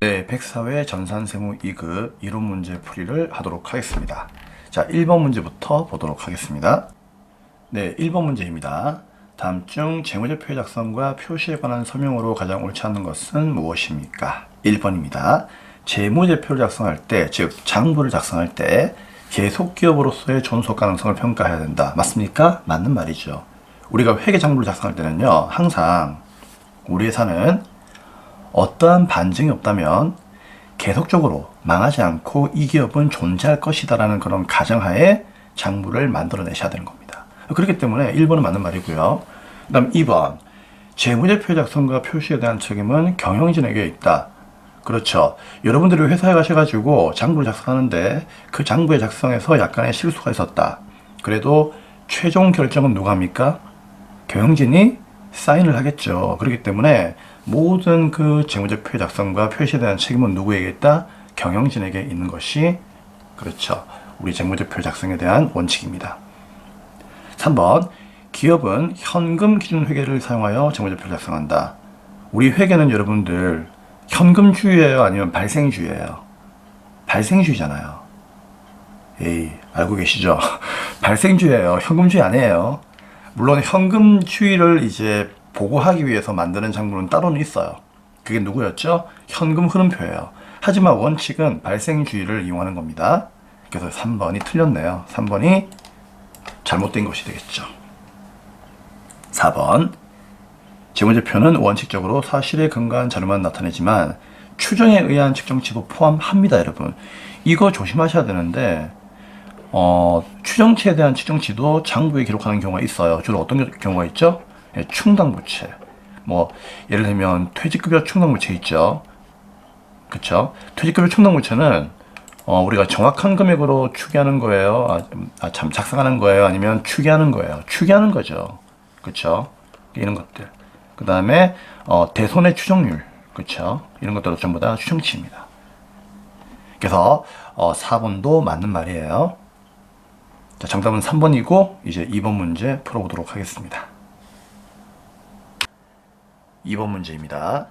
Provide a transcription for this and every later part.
네, 백사회 전산세무 2급 이론 문제 풀이를 하도록 하겠습니다. 자, 1번 문제부터 보도록 하겠습니다. 네, 1번 문제입니다. 다음 중 재무제표 작성과 표시에 관한 설명으로 가장 옳지 않은 것은 무엇입니까? 1번입니다. 재무제표를 작성할 때, 즉 장부를 작성할 때 계속기업으로서의 존속 가능성을 평가해야 된다. 맞습니까? 맞는 말이죠. 우리가 회계장부를 작성할 때는요, 항상 우리 회사는 어떠한 반증이 없다면 계속적으로 망하지 않고 이 기업은 존재할 것이다 라는 그런 가정하에 장부를 만들어내셔야 되는 겁니다. 그렇기 때문에 1번은 맞는 말이고요. 그 다음 2번, 재무제표 작성과 표시에 대한 책임은 경영진에게 있다. 그렇죠. 여러분들이 회사에 가셔가지고 장부를 작성하는데 그 장부의 작성에서 약간의 실수가 있었다. 그래도 최종 결정은 누가 합니까? 경영진이 사인을 하겠죠. 그렇기 때문에 모든 그 재무제표 작성과 표시에 대한 책임은 누구에게 있다? 경영진에게 있는 것이, 그렇죠, 우리 재무제표 작성에 대한 원칙입니다. 3번, 기업은 현금 기준 회계를 사용하여 재무제표를 작성한다. 우리 회계는 여러분들 현금주의예요, 아니면 발생주의예요? 발생주의잖아요. 에이, 알고 계시죠? 발생주의예요. 현금주의 아니에요. 물론 현금주의를 이제 보고하기 위해서 만드는 장부는 따로는 있어요. 그게 누구였죠? 현금 흐름표예요. 하지만 원칙은 발생주의를 이용하는 겁니다. 그래서 3번이 틀렸네요. 3번이 잘못된 것이 되겠죠. 4번, 재무제표는 원칙적으로 사실에 근거한 자료만 나타내지만 추정에 의한 측정치도 포함합니다, 여러분. 이거 조심하셔야 되는데 추정치에 대한 측정치도 장부에 기록하는 경우가 있어요. 주로 어떤 경우가 있죠? 충당부채. 예를 들면 퇴직급여 충당부채 있죠. 그쵸? 퇴직급여 충당부채는 우리가 정확한 금액으로 추계하는 거예요. 작성하는 거예요. 아니면 추계하는 거예요. 추계하는 거죠. 그쵸? 이런 것들. 그 다음에 대손해 추정률. 그쵸? 이런 것들도 전부 다 추정치입니다. 그래서 4번도 맞는 말이에요. 자, 정답은 3번이고 이제 2번 문제 풀어보도록 하겠습니다. 2번 문제입니다.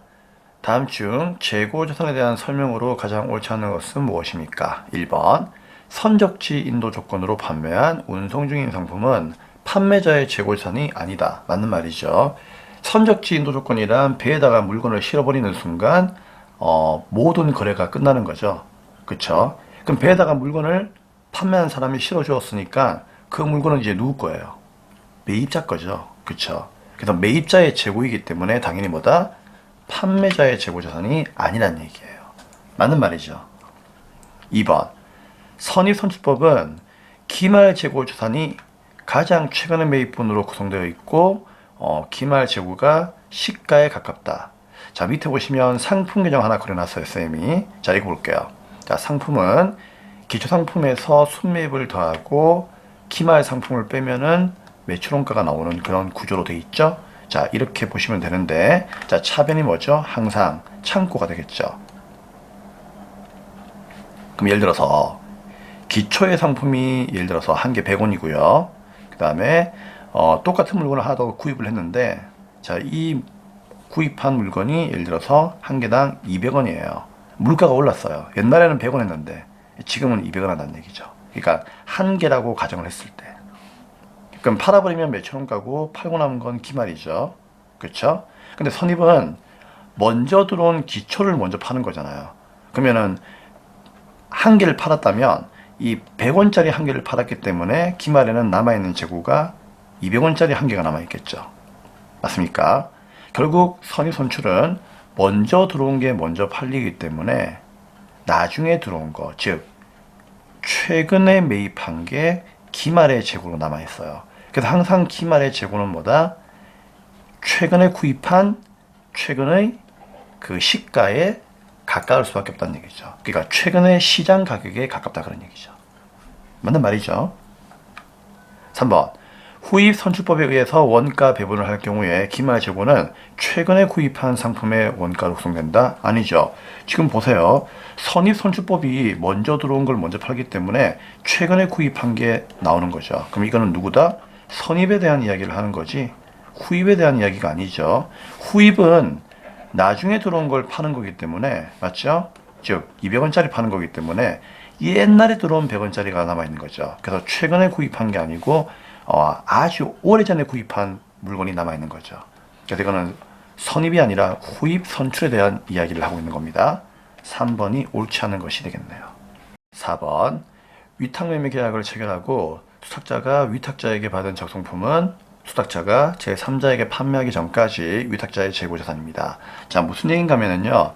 다음 중 재고자산에 대한 설명으로 가장 옳지 않은 것은 무엇입니까? 1번, 선적지 인도 조건으로 판매한 운송 중인 상품은 판매자의 재고자산이 아니다. 맞는 말이죠. 선적지 인도 조건이란 배에다가 물건을 실어버리는 순간 모든 거래가 끝나는 거죠. 그쵸? 그럼 배에다가 물건을 판매한 사람이 실어주었으니까 그 물건은 이제 누구 거예요? 매입자 거죠. 그쵸? 그래서 매입자의 재고이기 때문에 당연히 뭐다? 판매자의 재고자산이 아니란 얘기예요. 맞는 말이죠. 2번, 선입선출법은 기말 재고자산이 가장 최근의 매입분으로 구성되어 있고 기말 재고가 시가에 가깝다. 자, 밑에 보시면 상품 계정 하나 그려놨어요, 쌤이. 자, 읽어볼게요. 자, 상품은 기초상품에서 순매입을 더하고 기말 상품을 빼면은 매출원가가 나오는 그런 구조로 되어 있죠. 자, 이렇게 보시면 되는데, 자, 차변이 뭐죠? 항상 창고가 되겠죠. 그럼 예를 들어서 기초의 상품이 예를 들어서 한 개 100원이고요. 그 다음에 똑같은 물건을 하나 더 구입을 했는데, 자, 이 구입한 물건이 예를 들어서 한 개당 200원이에요. 물가가 올랐어요. 옛날에는 100원 했는데 지금은 200원 한다는 얘기죠. 그러니까 한 개라고 가정을 했을 때, 그럼 팔아버리면 매출원가고 팔고 남은 건 기말이죠. 그렇죠? 근데 선입은 먼저 들어온 기초를 먼저 파는 거잖아요. 그러면은 한 개를 팔았다면 이 100원짜리 한 개를 팔았기 때문에 기말에는 남아있는 재고가 200원짜리 한 개가 남아있겠죠. 맞습니까? 결국 선입 선출은 먼저 들어온 게 먼저 팔리기 때문에 나중에 들어온 거, 즉 최근에 매입한 게 기말의 재고로 남아있어요. 그래서 항상 기말의 재고는 뭐다? 최근에 구입한 최근의 그 시가에 가까울 수밖에 없다는 얘기죠. 그러니까 최근의 시장 가격에 가깝다 그런 얘기죠. 맞는 말이죠. 3번, 후입 선출법에 의해서 원가 배분을 할 경우에 기말 재고는 최근에 구입한 상품의 원가로 구성된다? 아니죠. 지금 보세요. 선입 선출법이 먼저 들어온 걸 먼저 팔기 때문에 최근에 구입한 게 나오는 거죠. 그럼 이거는 누구다? 선입에 대한 이야기를 하는 거지 후입에 대한 이야기가 아니죠. 후입은 나중에 들어온 걸 파는 거기 때문에, 맞죠? 즉 200원짜리 파는 거기 때문에 옛날에 들어온 100원짜리가 남아있는 거죠. 그래서 최근에 구입한 게 아니고 아주 오래전에 구입한 물건이 남아있는 거죠. 그래서 이거는 선입이 아니라 후입 선출에 대한 이야기를 하고 있는 겁니다. 3번이 옳지 않은 것이 되겠네요. 4번, 위탁매매 계약을 체결하고 수탁자가 위탁자에게 받은 적성품은 수탁자가 제3자에게 판매하기 전까지 위탁자의 재고자산입니다. 자, 무슨 얘기인가 하면요,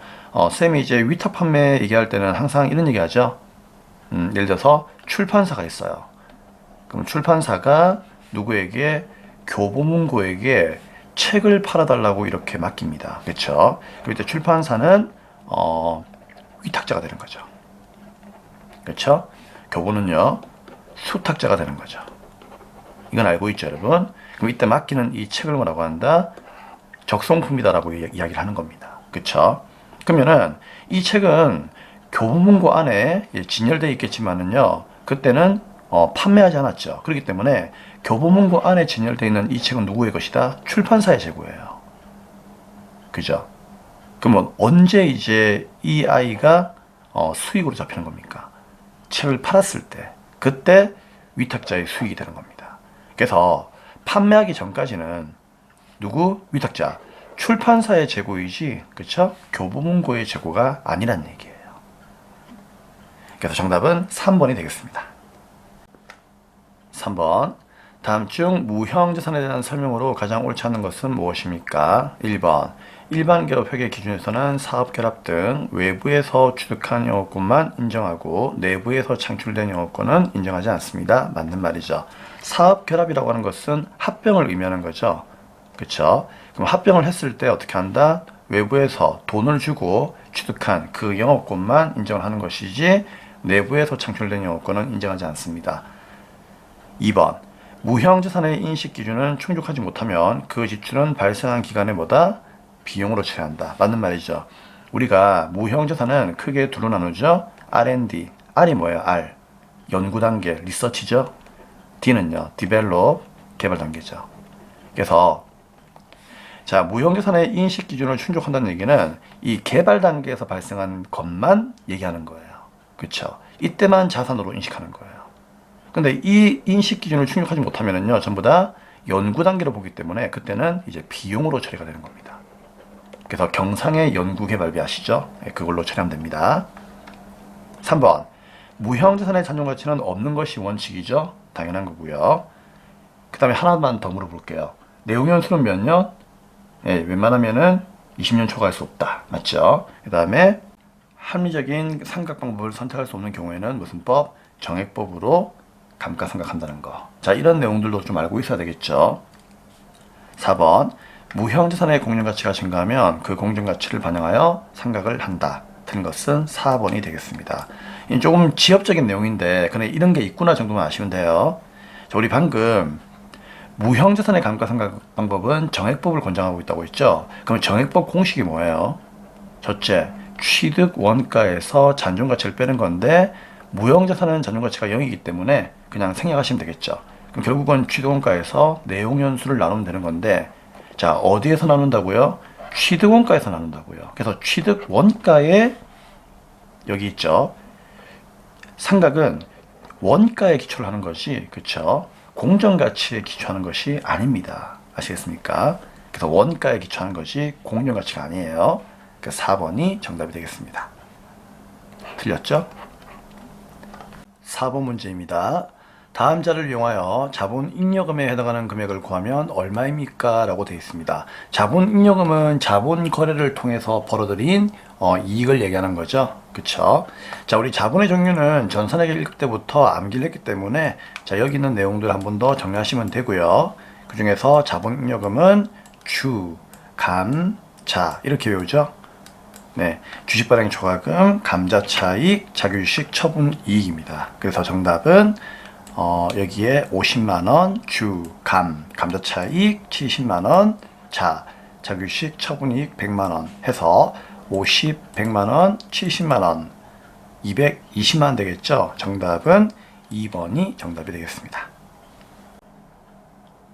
쌤이 이제 위탁 판매 얘기할 때는 항상 이런 얘기 하죠. 예를 들어서 출판사가 있어요. 그럼 출판사가 누구에게, 교보문고에게 책을 팔아달라고 이렇게 맡깁니다. 그렇죠? 그럴 때 출판사는 위탁자가 되는 거죠. 그렇죠? 교보는요, 수탁자가 되는 거죠. 이건 알고 있죠, 여러분? 그럼 이때 맡기는 이 책을 뭐라고 한다? 적성품이다라고 이야기를 하는 겁니다. 그렇죠? 그러면은 이 책은 교보문고 안에 진열되어 있겠지만은요, 그때는 판매하지 않았죠. 그렇기 때문에 교보문고 안에 진열되어 있는 이 책은 누구의 것이다? 출판사의 재고예요. 그죠? 그러면 언제 이제 이 아이가 수익으로 잡히는 겁니까? 책을 팔았을 때, 그때 위탁자의 수익이 되는 겁니다. 그래서 판매하기 전까지는 누구? 위탁자, 출판사의 재고이지, 그렇죠? 교보문고의 재고가 아니란 얘기예요. 그래서 정답은 3번이 되겠습니다. 3번, 다음 중 무형자산에 대한 설명으로 가장 옳지 않은 것은 무엇입니까? 1번, 일반 기업 회계 기준에서는 사업 결합 등 외부에서 취득한 영업권만 인정하고 내부에서 창출된 영업권은 인정하지 않습니다. 맞는 말이죠. 사업 결합이라고 하는 것은 합병을 의미하는 거죠. 그렇죠? 그럼 합병을 했을 때 어떻게 한다? 외부에서 돈을 주고 취득한 그 영업권만 인정을 하는 것이지 내부에서 창출된 영업권은 인정하지 않습니다. 2번, 무형자산의 인식 기준은 충족하지 못하면 그 지출은 발생한 기간에 뭐다? 비용으로 처리한다. 맞는 말이죠. 우리가 무형자산은 크게 두로 나누죠. R&D, R이 뭐예요? R, 연구 단계, 리서치죠. D는요, Develop, 개발 단계죠. 그래서 자, 무형자산의 인식 기준을 충족한다는 얘기는 이 개발 단계에서 발생한 것만 얘기하는 거예요. 그렇죠? 이때만 자산으로 인식하는 거예요. 근데 이 인식 기준을 충족하지 못하면은요, 전부 다 연구 단계로 보기 때문에 그때는 이제 비용으로 처리가 되는 겁니다. 그래서 경상의 연구 개발비 아시죠? 그걸로 처리하면 됩니다. 3번, 무형자산의 잔존 가치는 없는 것이 원칙이죠? 당연한 거고요. 그 다음에 하나만 더 물어볼게요. 내용 연수는 몇 년? 웬만하면은 20년 초과할 수 없다. 맞죠? 그 다음에 합리적인 삼각 방법을 선택할 수 없는 경우에는 무슨 법? 정액법으로 감가상각한다는 거. 자, 이런 내용들도 좀 알고 있어야 되겠죠. 4번, 무형자산의 공정가치가 증가하면 그 공정가치를 반영하여 상각을 한다. 틀린 것은 4번이 되겠습니다. 이 조금 지엽적인 내용인데 그냥 이런 게 있구나 정도만 아시면 돼요. 자, 우리 방금 무형자산의 감가상각 방법은 정액법을 권장하고 있다고 했죠. 그럼 정액법 공식이 뭐예요? 첫째, 취득 원가에서 잔존가치를 빼는 건데 무형자산은 잔존가치가 0이기 때문에 그냥 생략하시면 되겠죠. 그럼 결국은 취득원가에서 내용연수를 나누면 되는 건데, 자, 어디에서 나눈다고요? 취득원가에서 나눈다고요. 그래서 취득원가에 여기 있죠. 상각은 원가에 기초를 하는 것이, 그렇죠? 공정가치에 기초하는 것이 아닙니다. 아시겠습니까? 그래서 원가에 기초하는 것이 공정가치가 아니에요. 그래서 4번이 정답이 되겠습니다. 틀렸죠? 4번 문제입니다. 다음 자를 이용하여 자본 잉여금에 해당하는 금액을 구하면 얼마입니까? 라고 되어 있습니다. 자본 잉여금은 자본 거래를 통해서 벌어들인 이익을 얘기하는 거죠. 그쵸? 자, 우리 자본의 종류는 전산회계 1급 때부터 암기를 했기 때문에 자, 여기 있는 내용들 한 번 더 정리하시면 되고요. 그 중에서 자본 잉여금은 주, 감, 자 이렇게 외우죠. 네, 주식 발행 초과금, 감자차익, 자기주식 처분 이익입니다. 그래서 정답은 여기에 50만원, 주, 감자차익 70만원, 자기주식 처분이익 100만원 해서 50, 100만원, 70만원, 220만원 되겠죠? 정답은 2번이 정답이 되겠습니다.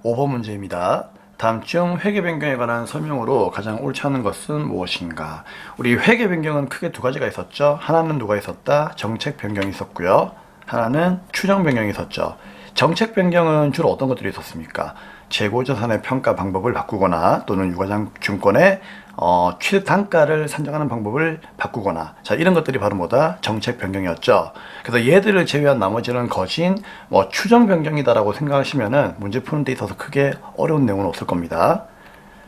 5번 문제입니다. 다음 중 회계 변경에 관한 설명으로 가장 옳지 않은 것은 무엇인가? 우리 회계 변경은 크게 두 가지가 있었죠. 하나는 누가 있었다? 정책 변경이 있었고요. 하나는 추정 변경이 있었죠. 정책 변경은 주로 어떤 것들이 있었습니까? 재고자산의 평가 방법을 바꾸거나 또는 유가증권의 취득 단가를 산정하는 방법을 바꾸거나, 자, 이런 것들이 바로 뭐다? 정책 변경이었죠. 그래서 얘들을 제외한 나머지는 거진 추정 변경이다라고 생각하시면은 문제 푸는 데 있어서 크게 어려운 내용은 없을 겁니다.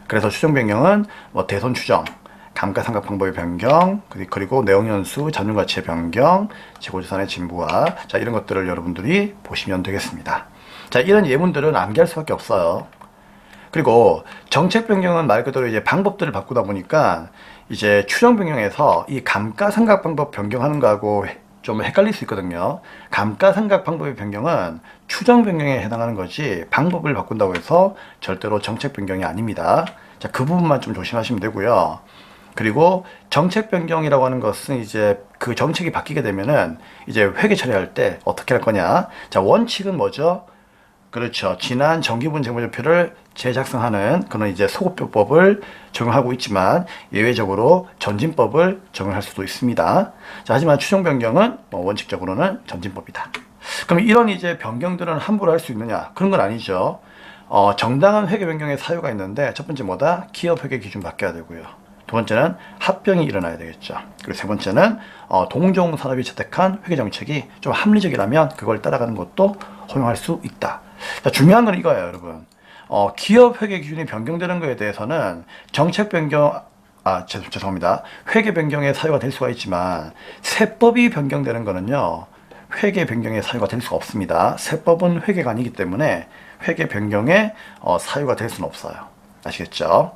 그래서 추정 변경은 대손 추정, 감가상각 방법의 변경, 그리고 내용연수, 자본가치의 변경, 재고자산의 진부화, 자, 이런 것들을 여러분들이 보시면 되겠습니다. 자, 이런 예문들은 암기할 수밖에 없어요. 그리고 정책 변경은 말 그대로 이제 방법들을 바꾸다 보니까 이제 추정 변경에서 이 감가상각 방법 변경하는 거하고 좀 헷갈릴 수 있거든요. 감가상각 방법의 변경은 추정 변경에 해당하는 거지 방법을 바꾼다고 해서 절대로 정책 변경이 아닙니다. 자, 그 부분만 좀 조심하시면 되고요. 그리고 정책 변경이라고 하는 것은 이제 그 정책이 바뀌게 되면은 이제 회계 처리할 때 어떻게 할 거냐. 자, 원칙은 뭐죠? 그렇죠. 지난 정기분 재무제표를 재작성하는 그런 이제 소급표법을 적용하고 있지만 예외적으로 전진법을 적용할 수도 있습니다. 자, 하지만 추정 변경은 원칙적으로는 전진법이다. 그럼 이런 이제 변경들은 함부로 할 수 있느냐? 그런 건 아니죠. 정당한 회계 변경의 사유가 있는데 첫 번째 뭐다? 기업 회계 기준 바뀌어야 되고요. 두 번째는 합병이 일어나야 되겠죠. 그리고 세 번째는 동종 산업이 채택한 회계 정책이 좀 합리적이라면 그걸 따라가는 것도 허용할 수 있다. 자, 중요한 건 이거예요, 여러분. 기업 회계 기준이 변경되는 것에 대해서는 정책 변경, 죄송합니다. 회계 변경의 사유가 될 수가 있지만 세법이 변경되는 거는요, 회계 변경의 사유가 될 수가 없습니다. 세법은 회계가 아니기 때문에 회계 변경의 사유가 될 수는 없어요. 아시겠죠?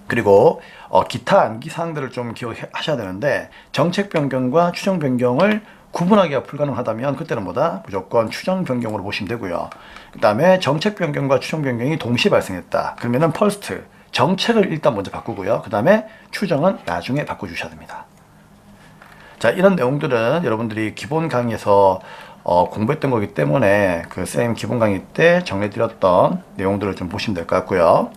그리고 기타 암기 사항들을 좀 기억하셔야 되는데 정책 변경과 추정 변경을 구분하기가 불가능하다면 그때는 뭐다? 무조건 추정 변경으로 보시면 되고요. 그 다음에 정책 변경과 추정 변경이 동시에 발생했다. 그러면은 퍼스트 정책을 일단 먼저 바꾸고요. 그 다음에 추정은 나중에 바꿔주셔야 됩니다. 자, 이런 내용들은 여러분들이 기본 강의에서 공부했던 거기 때문에 그 쌤 기본 강의 때 정리해드렸던 내용들을 좀 보시면 될 것 같고요.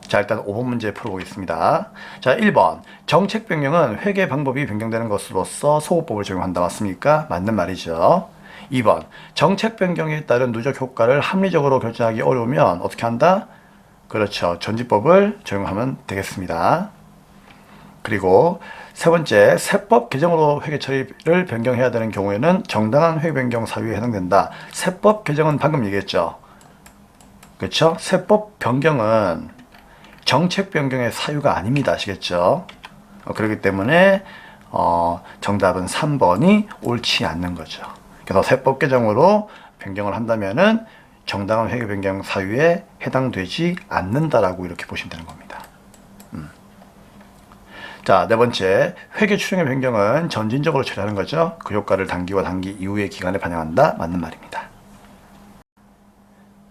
자, 일단 5번 문제 풀어보겠습니다. 자, 1번. 정책 변경은 회계 방법이 변경되는 것으로서 소급법을 적용한다. 맞습니까? 맞는 말이죠. 2번. 정책 변경에 따른 누적 효과를 합리적으로 결정하기 어려우면 어떻게 한다? 그렇죠. 전지법을 적용하면 되겠습니다. 그리고 세 번째, 세법 개정으로 회계 처리를 변경해야 되는 경우에는 정당한 회계 변경 사유에 해당된다. 세법 개정은 방금 얘기했죠. 그렇죠? 세법 변경은 정책 변경의 사유가 아닙니다. 아시겠죠? 그렇기 때문에 정답은 3번이 옳지 않는 거죠. 그래서 세법 개정으로 변경을 한다면은 정당한 회계 변경 사유에 해당되지 않는다라고 이렇게 보시면 되는 겁니다. 자, 네 번째, 회계 추정의 변경은 점진적으로 처리하는 거죠. 그 효과를 단기와 단기 이후의 기간에 반영한다. 맞는 말입니다.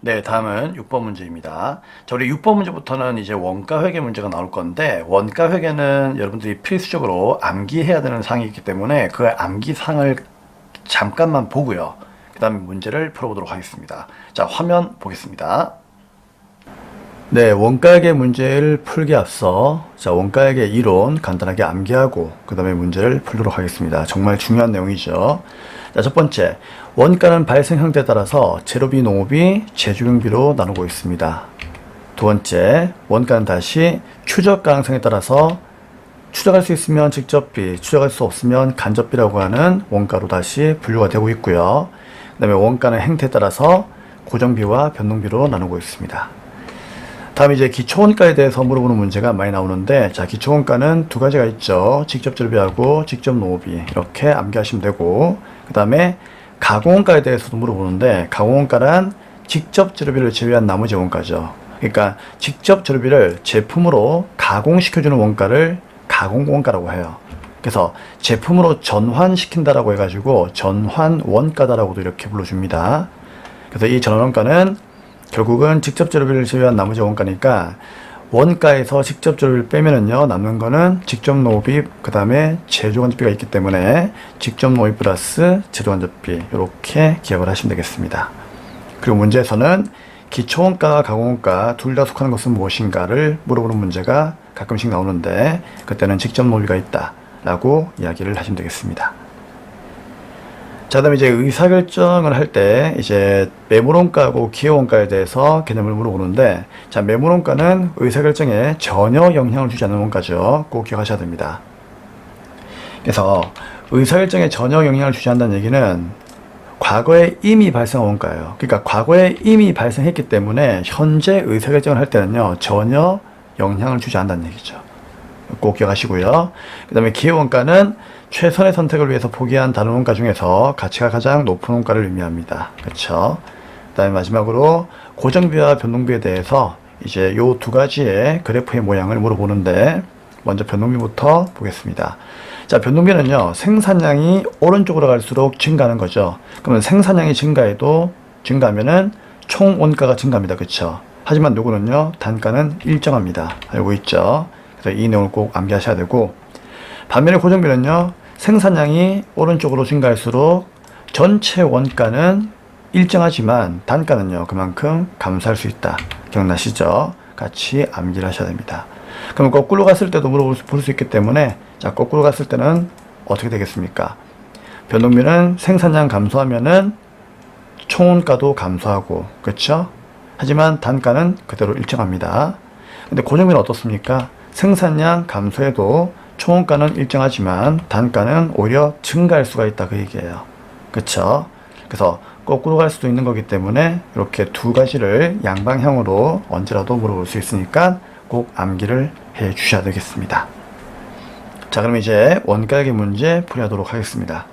네, 다음은 6번 문제입니다. 자, 우리 6번 문제부터는 이제 원가 회계 문제가 나올 건데, 원가 회계는 여러분들이 필수적으로 암기해야 되는 사항이 있기 때문에 그 암기 사항을 잠깐만 보고요. 그 다음에 문제를 풀어보도록 하겠습니다. 자, 화면 보겠습니다. 네, 원가회계 문제를 풀기 앞서 자, 원가회계 이론 간단하게 암기하고 그 다음에 문제를 풀도록 하겠습니다. 정말 중요한 내용이죠. 자, 첫 번째, 원가는 발생 형태에 따라서 재료비, 농업비, 재조경비로 나누고 있습니다. 두 번째, 원가는 다시 추적 가능성에 따라서 추적할 수 있으면 직접비, 추적할 수 없으면 간접비라고 하는 원가로 다시 분류가 되고 있고요. 그 다음에 원가는 행태에 따라서 고정비와 변동비로 나누고 있습니다. 다음 이제 기초원가에 대해서 물어보는 문제가 많이 나오는데, 자, 기초원가는 두 가지가 있죠. 직접 재료비하고 직접 농업비, 이렇게 암기하시면 되고, 그 다음에 가공원가에 대해서도 물어보는데, 가공원가란 직접 재료비를 제외한 나머지 원가죠. 그러니까 직접 재료비를 제품으로 가공시켜주는 원가를 가공원가라고 해요. 그래서 제품으로 전환시킨다라고 해가지고 전환원가다라고도 이렇게 불러줍니다. 그래서 이 전환원가는 결국은 직접 재료비를 제외한 나머지 원가니까 원가에서 직접 재료비를 빼면은요, 남는 거는 직접 농업비, 그 다음에 제조간접비가 있기 때문에 직접 농업비 플러스 제조간접비, 이렇게 기억을 하시면 되겠습니다. 그리고 문제에서는 기초원가와 가공원가 둘 다 속하는 것은 무엇인가를 물어보는 문제가 가끔씩 나오는데 그때는 직접 논리가 있다 라고 이야기를 하시면 되겠습니다. 자, 그다음에 이제 의사결정을 할 때 이제 매물원가하고 기여원가에 대해서 개념을 물어보는데, 자, 매물원가는 의사결정에 전혀 영향을 주지 않는 원가죠. 꼭 기억하셔야 됩니다. 그래서 의사결정에 전혀 영향을 주지 않는다는 얘기는 과거에 이미 발생한 원가예요. 그러니까 과거에 이미 발생했기 때문에 현재 의사결정을 할 때는요, 전혀 영향을 주지 않는다는 얘기죠. 꼭 기억하시고요. 그 다음에 기여원가는 최선의 선택을 위해서 포기한 다른 원가 중에서 가치가 가장 높은 원가를 의미합니다. 그렇죠? 그 다음에 마지막으로 고정비와 변동비에 대해서 이제 요 두 가지의 그래프의 모양을 물어보는데, 먼저 변동비부터 보겠습니다. 자, 변동비는요, 생산량이 오른쪽으로 갈수록 증가하는 거죠. 그러면 생산량이 증가하면은 총 원가가 증가합니다. 그렇죠? 하지만 요거는요, 단가는 일정합니다. 알고 있죠? 그래서 이 내용을 꼭 암기하셔야 되고, 반면에 고정비는요, 생산량이 오른쪽으로 증가할수록 전체 원가는 일정하지만 단가는요, 그만큼 감소할 수 있다. 기억나시죠? 같이 암기를 하셔야 됩니다. 그럼 거꾸로 갔을 때도 볼 수 있기 때문에, 자, 거꾸로 갔을 때는 어떻게 되겠습니까? 변동비는 생산량 감소하면은 총원가도 감소하고, 그렇죠? 하지만 단가는 그대로 일정합니다. 근데 고정비는 어떻습니까? 생산량 감소해도 총원가는 일정하지만 단가는 오히려 증가할 수가 있다, 그 얘기예요. 그쵸? 그래서 거꾸로 갈 수도 있는 거기 때문에 이렇게 두 가지를 양방향으로 언제라도 물어볼 수 있으니까 꼭 암기를 해 주셔야 되겠습니다. 자, 그럼 이제 원가액의 문제 풀이하도록 하겠습니다.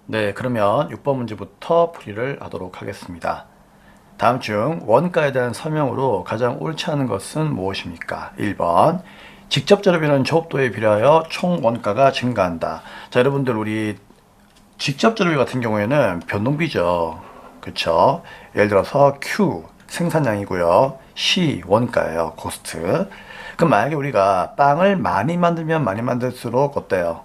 네, 그러면 6번 문제부터 풀이를 하도록 하겠습니다. 다음 중 원가에 대한 설명으로 가장 옳지 않은 것은 무엇입니까? 1번, 직접 재료비는 조업도에 비례하여 총 원가가 증가한다. 자, 여러분들 우리 직접 재료비 같은 경우에는 변동비죠. 그쵸? 예를 들어서 Q 생산량이고요. C 원가예요. 코스트. 그럼 만약에 우리가 빵을 많이 만들면 많이 만들수록 어때요?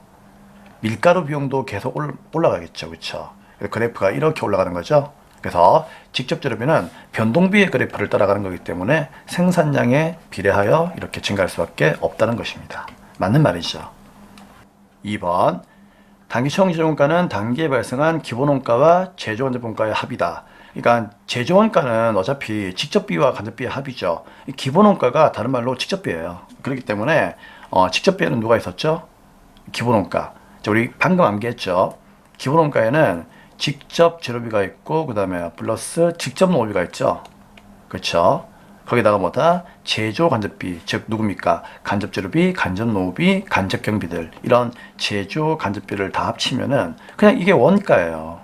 밀가루 비용도 계속 올라가겠죠. 그쵸? 그래프가 이렇게 올라가는 거죠. 그래서 직접 재료비는 변동비의 그래프를 따라가는 거기 때문에 생산량에 비례하여 이렇게 증가할 수밖에 없다는 것입니다. 맞는 말이죠. 2번, 단기총 제조원가는 단기에 발생한 기본원가와 제조원재료원가의 합이다. 그러니까 제조원가는 어차피 직접비와 간접비의 합이죠. 기본원가가 다른 말로 직접비예요. 그렇기 때문에 직접비에는 누가 있었죠? 기본원가. 자, 우리 방금 암기했죠. 기본원가에는 직접 재료비가 있고 그 다음에 플러스 직접 노무비가 있죠. 그렇죠? 거기다가 뭐다? 제조 간접비, 즉 누굽니까? 간접 재료비, 간접 노무비, 간접 경비들, 이런 제조 간접비를 다 합치면은 그냥 이게 원가예요.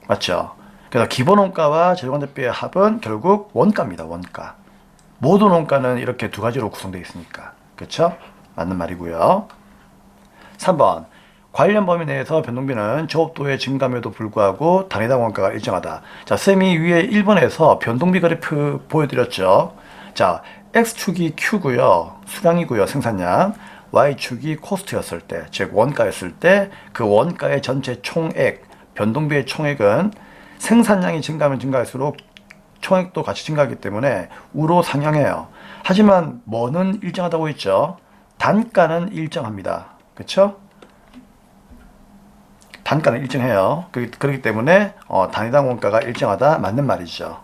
맞죠? 그래서 기본 원가와 제조 간접비의 합은 결국 원가입니다. 원가. 모든 원가는 이렇게 두 가지로 구성되어 있으니까. 그렇죠? 맞는 말이고요. 3번, 관련 범위 내에서 변동비는 조업도의 증감에도 불구하고 단위당 원가가 일정하다. 자, 쌤이 위에 1번에서 변동비 그래프 보여드렸죠. 자, X축이 Q고요. 수량이고요. 생산량. Y축이 코스트였을 때, 즉 원가였을 때 그 원가의 전체 총액, 변동비의 총액은 생산량이 증가하면 증가할수록 총액도 같이 증가하기 때문에 우로 상향해요. 하지만 뭐는 일정하다고 했죠? 단가는 일정합니다. 그렇죠? 단가는 일정해요. 그렇기 때문에 단위당 원가가 일정하다, 맞는 말이죠.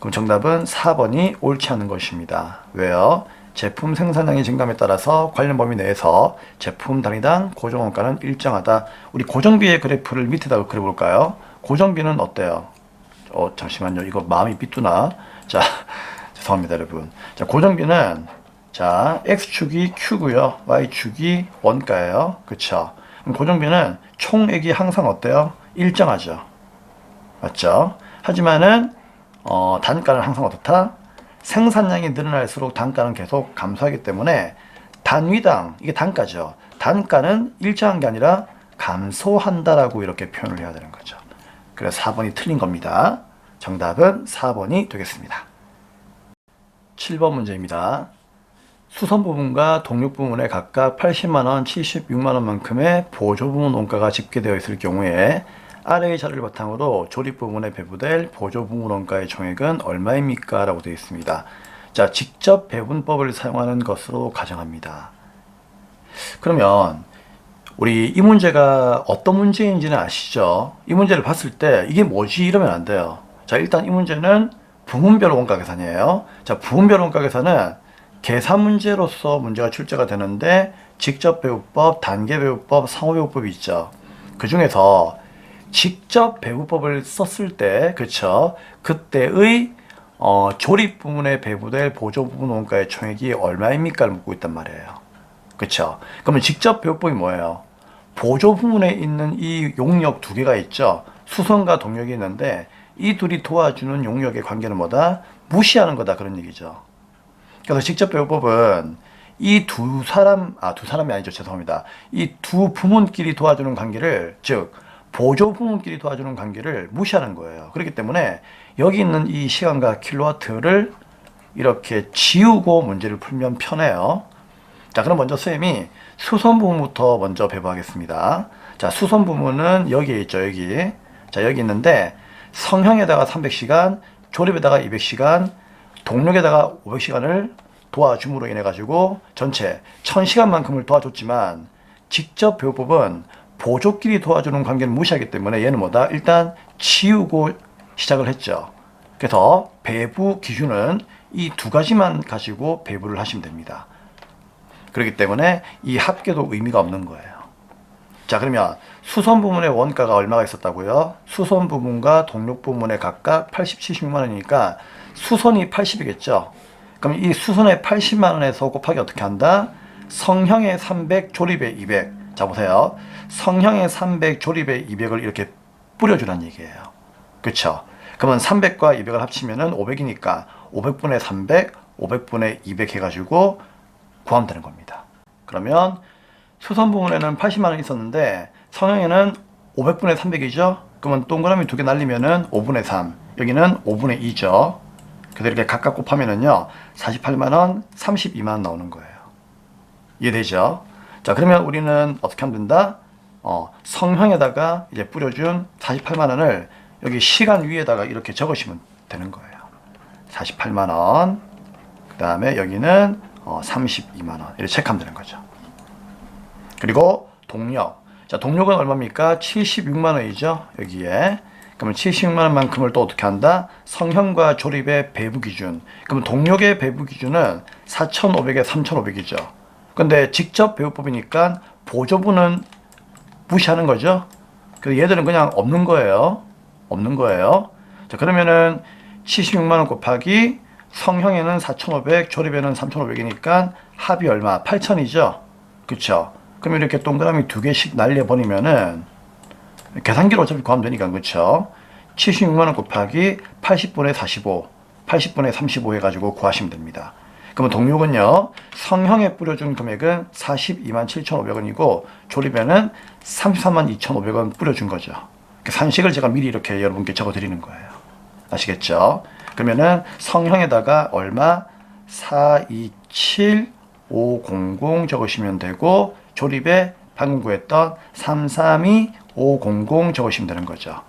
그럼 정답은 4번이 옳지 않은 것입니다. 왜요? 제품 생산량이 증감에 따라서 관련 범위 내에서 제품 단위당 고정원가는 일정하다. 우리 고정비의 그래프를 밑에다가 그려볼까요? 고정비는 어때요? 잠시만요. 이거 마음이 삐뚤나? 자, 죄송합니다, 여러분. 자, 고정비는 자, X축이 Q고요. Y축이 원가예요. 그쵸? 고정비는 총액이 항상 어때요? 일정하죠. 맞죠? 하지만은 단가는 항상 어떻다? 생산량이 늘어날수록 단가는 계속 감소하기 때문에 단위당, 이게 단가죠. 단가는 일정한 게 아니라 감소한다라고 이렇게 표현을 해야 되는 거죠. 그래서 4번이 틀린 겁니다. 정답은 4번이 되겠습니다. 7번 문제입니다. 수선 부분과 동력 부분에 각각 80만원, 76만원만큼의 보조 부분 원가가 집계되어 있을 경우에 아래의 자료를 바탕으로 조립 부문에 배부될 보조 부문 원가의 총액은 얼마입니까? 라고 되어 있습니다. 자, 직접 배분법을 사용하는 것으로 가정합니다. 그러면 우리 이 문제가 어떤 문제인지는 아시죠? 이 문제를 봤을 때 이게 뭐지? 이러면 안 돼요. 자, 일단 이 문제는 부문별 원가 계산이에요. 자, 부문별 원가 계산은 계산 문제로서 문제가 출제가 되는데 직접 배부법, 단계 배부법, 상호 배부법이 있죠. 그 중에서 직접 배부법을 썼을 때, 그쵸? 그때의 조립 부문에 배부될 보조 부문 원가의 총액이 얼마입니까를 묻고 있단 말이에요. 그쵸? 그러면 직접 배부법이 뭐예요? 보조 부문에 있는 이 용역 두 개가 있죠. 수선과 동력이 있는데 이 둘이 도와주는 용역의 관계는 뭐다? 무시하는 거다, 그런 얘기죠. 그래서 직접 배부법은 이 두 사람이 아니죠. 죄송합니다. 이 두 부문끼리 도와주는 관계를, 즉 보조 부문끼리 도와주는 관계를 무시하는 거예요. 그렇기 때문에 여기 있는 이 시간과 킬로와트를 이렇게 지우고 문제를 풀면 편해요. 자, 그럼 먼저 선생님이 수선 부문부터 먼저 배부하겠습니다. 자, 수선 부문은 여기에 있죠. 여기. 자, 여기 있는데 성형에다가 300시간, 조립에다가 200시간, 동력에다가 500시간을 도와줌으로 인해 가지고 전체 1000시간만큼을 도와줬지만 직접 배부법은 보조끼리 도와주는 관계를 무시하기 때문에 얘는 뭐다? 일단 지우고 시작을 했죠. 그래서 배부 기준은 이 두 가지만 가지고 배부를 하시면 됩니다. 그렇기 때문에 이 합계도 의미가 없는 거예요. 자, 그러면 수선 부문의 원가가 얼마가 있었다고요? 수선 부문과 동력 부문에 각각 80, 76만 원이니까 수선이 80이겠죠. 그럼 이 수선의 80만 원에서 곱하기 어떻게 한다? 성형의 300, 조립의 200. 자, 보세요. 성형의 300, 조립의 200을 이렇게 뿌려주란 얘기예요. 그쵸? 그러면 300과 200을 합치면은 500이니까 500분의 300, 500분의 200 해가지고 구하면 되는 겁니다. 그러면 수선 부문에는 80만 원 있었는데 성형에는 500분의 300이죠? 그러면 동그라미 두 개 날리면은 5분의 3. 여기는 5분의 2죠. 그래서 이렇게 각각 곱하면은요, 48만 원, 32만 원 나오는 거예요. 이해되죠? 자, 그러면 우리는 어떻게 하면 된다? 성형에다가 이제 뿌려준 48만 원을 여기 시간 위에다가 이렇게 적으시면 되는 거예요. 48만 원, 그 다음에 여기는 32만 원. 이렇게 체크하면 되는 거죠. 그리고 동력. 자, 동력은 얼마입니까? 76만 원이죠. 여기에. 그러면 76만 원만큼을 또 어떻게 한다? 성형과 조립의 배부 기준. 그러면 동력의 배부 기준은 4,500에 3,500이죠. 근데 직접 배부법이니까 보조부는 무시하는 거죠. 그래서 얘들은 그냥 없는 거예요. 없는 거예요. 자, 그러면은 76만 원 곱하기 성형에는 4,500, 조립에는 3,500이니까 합이 얼마? 8,000이죠. 그쵸? 그럼 이렇게 동그라미 두 개씩 날려버리면은 계산기로 어차피 구하면 되니까, 그쵸? 76만 원 곱하기 80분의 45, 80분의 35 해가지고 구하시면 됩니다. 그러면 동력은요, 성형에 뿌려준 금액은 42만 7,500원이고 조립에는 33만 2,500원 뿌려준 거죠. 산식을 제가 미리 이렇게 여러분께 적어 드리는 거예요. 아시겠죠? 그러면은 성형에다가 얼마? 427500 적으시면 되고 조립에 방금 구했던 332500 적으시면 되는 거죠.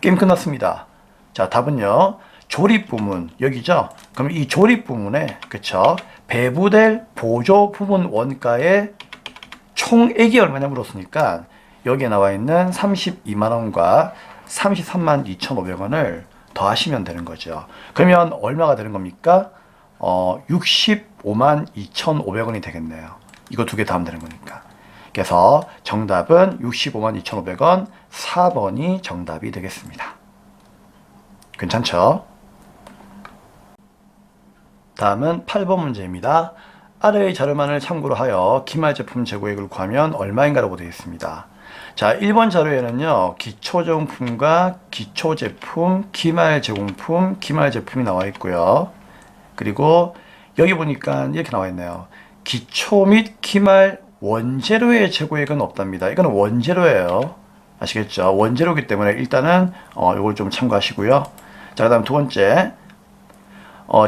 게임 끝났습니다. 자, 답은요, 조립 부문 여기죠. 그럼 이 조립 부문에, 그쵸, 배부될 보조 부문 원가의 총액이 얼마냐 물었으니까 여기에 나와 있는 32만 원과 33만 2,500원을 더하시면 되는 거죠. 그러면 얼마가 되는 겁니까? 65만 2,500원이 되겠네요. 이거 두 개 더하면 되는 거니까. 그래서 정답은 65만 2,500원, 4번이 정답이 되겠습니다. 괜찮죠? 다음은 8번 문제입니다. 아래의 자료만을 참고로 하여 기말 제품 재고액을 구하면 얼마인가라고 되어 있습니다. 자, 1번 자료에는요, 기초정품과 기초제품, 기말제공품, 기말제품이 나와 있고요. 그리고 여기 보니까 이렇게 나와 있네요. 기초 및 기말 원재료의 재고액은 없답니다. 이거는 원재료예요. 아시겠죠? 원재료이기 때문에 일단은 이걸 좀 참고하시고요. 자, 그 다음 두 번째,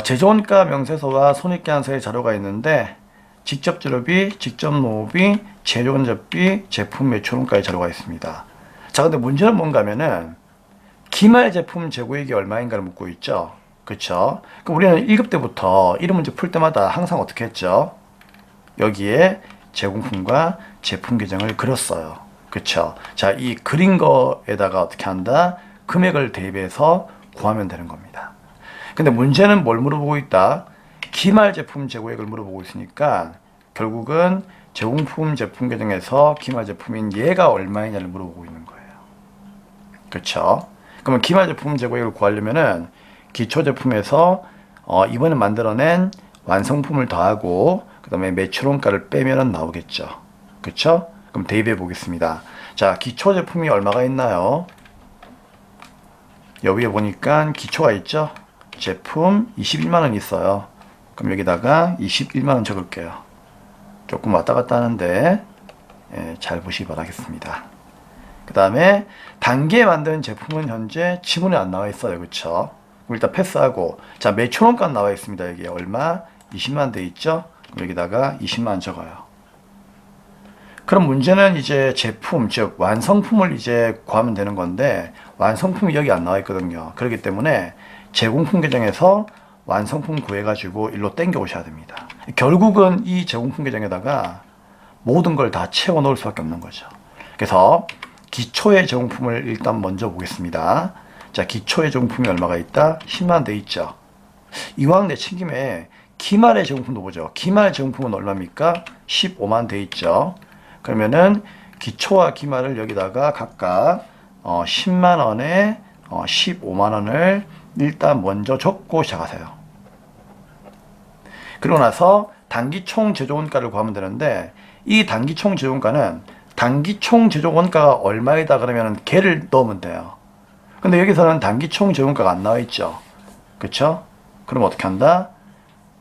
제조원가 명세서와 손익계산서의 자료가 있는데 직접 재료비, 직접 노비, 재료건접비, 제품 매출원가의 자료가 있습니다. 자, 근데 문제는 뭔가 하면은 기말 제품 재고액이 얼마인가를 묻고 있죠. 그쵸? 그럼 우리는 1급 때부터 이런 문제 풀 때마다 항상 어떻게 했죠? 여기에 제공품과 제품 계정을 그렸어요. 그쵸? 자, 이 그린 거에다가 어떻게 한다? 금액을 대입해서 구하면 되는 겁니다. 근데 문제는 뭘 물어보고 있다? 기말 제품 재고액을 물어보고 있으니까 결국은 제공품 제품 계정에서 기말 제품인 얘가 얼마이냐를 물어보고 있는 거예요. 그쵸? 그러면 기말 제품 재고액을 구하려면은 기초 제품에서 이번에 만들어낸 완성품을 더하고 그 다음에 매출원가를 빼면은 나오겠죠. 그쵸? 그럼 대입해 보겠습니다. 자, 기초 제품이 얼마가 있나요? 여기에 보니까 기초가 있죠? 제품 21만원 있어요. 그럼 여기다가 21만원 적을게요. 조금 왔다 갔다 하는데 잘 보시기 바라겠습니다. 그 다음에 단기에 만든 제품은 현재 지문에 안 나와 있어요. 그쵸? 일단 패스하고, 자, 매출원가 나와 있습니다. 여기 얼마? 20만 돼 있죠? 그럼 여기다가 20만 적어요. 그럼 문제는 이제 제품, 즉 완성품을 이제 구하면 되는 건데 완성품이 여기 안 나와 있거든요. 그렇기 때문에 제공품 계정에서 완성품 구해가지고 일로 땡겨 오셔야 됩니다. 결국은 이 제공품 계정에다가 모든 걸 다 채워 넣을 수밖에 없는 거죠. 그래서 기초의 제공품을 일단 먼저 보겠습니다. 자, 기초의 제공품이 얼마가 있다? 10만 돼 있죠. 이왕 내친 김에 기말의 제공품도 보죠. 기말 제공품은 얼마입니까? 15만 돼 있죠. 그러면은 기초와 기말을 여기다가 각각 10만 원에 15만 원을 일단 먼저 적고 시작하세요. 그리고 나서 단기 총 제조원가를 구하면 되는데 이 단기 총 제조원가는 단기 총 제조원가가 얼마이다 그러면 걔를 넣으면 돼요. 근데 여기서는 단기 총 제조원가가 안 나와 있죠. 그쵸? 그럼 어떻게 한다?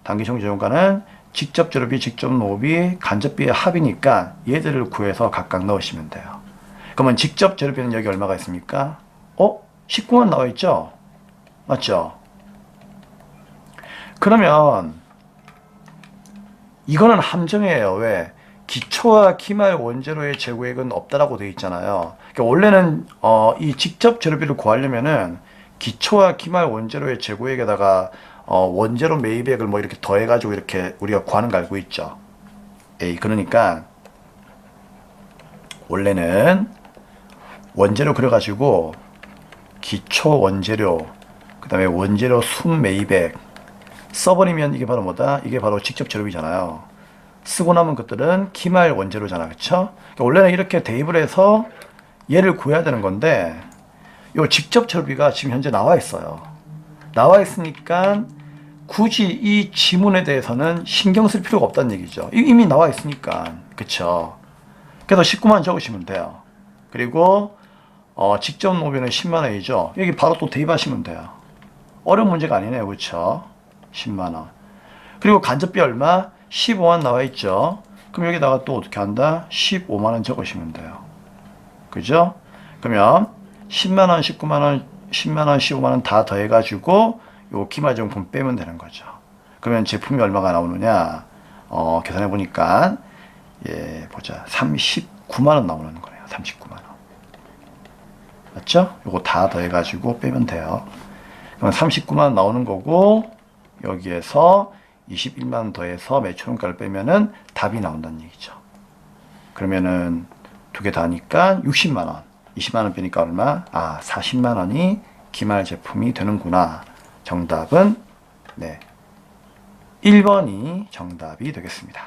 단기 총 제조원가는 직접 재료비, 직접 노비, 간접비의 합이니까 얘들을 구해서 각각 넣으시면 돼요. 그러면 직접 재료비는 여기 얼마가 있습니까? 19만 나와 있죠? 맞죠? 그러면 이거는 함정이에요. 왜? 기초와 기말 원재료의 재고액은 없다라고 되어 있잖아요. 그러니까 원래는 이 직접 재료비를 구하려면은 기초와 기말 원재료의 재고액에다가 원재료 매입액을 뭐 이렇게 더해가지고 이렇게 우리가 구하는 거 알고 있죠. 그러니까 원래는 원재료 그려가지고 기초 원재료, 그 다음에 원재료 순 매입액 써버리면 이게 바로 뭐다? 이게 바로 직접 재료비잖아요. 쓰고 남은 것들은 기말 원재료잖아. 그쵸? 그러니까 원래는 이렇게 대입을 해서 얘를 구해야 되는 건데 요 직접 재료비가 지금 현재 나와 있어요. 나와 있으니까 굳이 이 지문에 대해서는 신경 쓸 필요가 없다는 얘기죠. 이미 나와 있으니까. 그쵸? 그래서 19만 적으시면 돼요. 그리고 직접 노비는 10만 원이죠. 여기 바로 또 대입하시면 돼요. 어려운 문제가 아니네요. 그쵸? 10만 원. 그리고 간접비 얼마? 15만 나와 있죠. 그럼 여기다가 또 어떻게 한다? 15만 원 적으시면 돼요. 그죠? 그러면 10만 원, 19만 원, 10만 원, 15만 원 다 더해가지고 요 기말제공품 빼면 되는 거죠. 그러면 제품이 얼마가 나오느냐? 계산해 보니까 보자. 39만 원 나오는 거예요. 39만 원. 맞죠? 요거 다 더해가지고 빼면 돼요. 그럼 39만 원 나오는 거고 여기에서 21만 원 더해서 매출원가를 빼면은 답이 나온다는 얘기죠. 그러면은 두 개 다 하니까 60만 원. 20만 원 빼니까 얼마? 40만 원이 기말 제품이 되는구나. 정답은 1번이 정답이 되겠습니다.